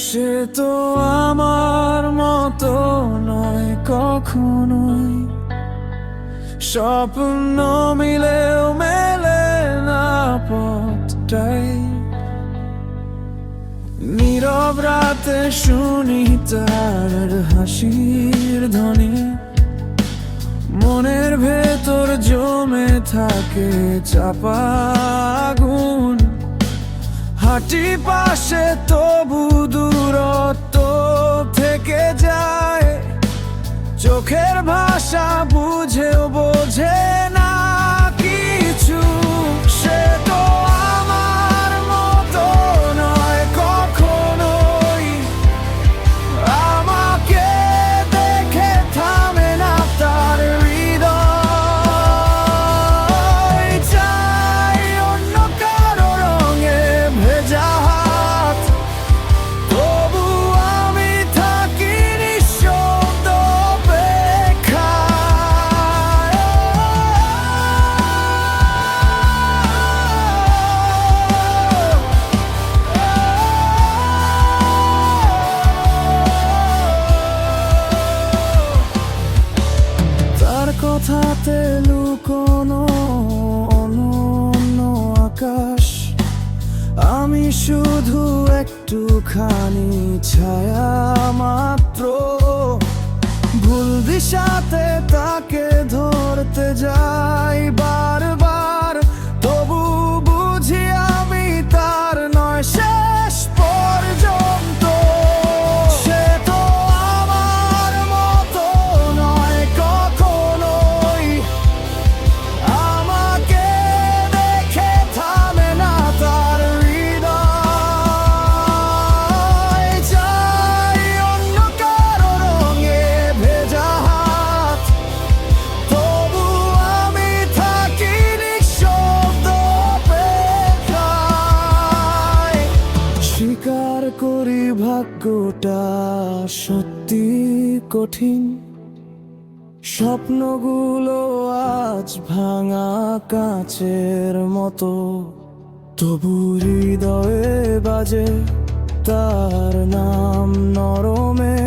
সে তো আমার মতো নয় কখনোই, স্বপ্ন মিলেও মেলে না পথটাই। নীরব রাতে শুনি তার হাসির ধ্বনি, মনের ভেতর জমে থাকে চাপা আগুন। হাঁটি পাশে তবু দূরত্ব থেকে যায়, চোখের ভাষা বুঝেও বোঝে না কিছু। সে তো আমার মতো নয় কখনোই, আমাকে দেখে থামে না তার হৃদয়। চাই অন্য কারো রঙে ভেজা হাত, তবু আমি থাকি নিঃশব্দ অপেক্ষায়। তার কথাতে লুকোনো অনন্য আকাশ, আমি শুধু একটুখানি ছায়া মাত্র। ভুল দিশাতে তাকে ধরতে যাই বারবার, তবু বুঝি আমি তার নয় শেষ পর্যন্ত। সে তো আমার মতো নয় কখনোই, আমাকে দেখে থামে না তার হৃদয়। চাই অন্য কারো রঙে ভেজা হাত, তবু আমি থাকি নিঃশব্দ অপেক্ষায়। স্বীকার করি ভাগ্যটা সত্যি কঠিন, স্বপ্নগুলো আজ ভাঙা কাঁচের মতো, তবু হৃদয়ে বাজে তার নাম নরমে।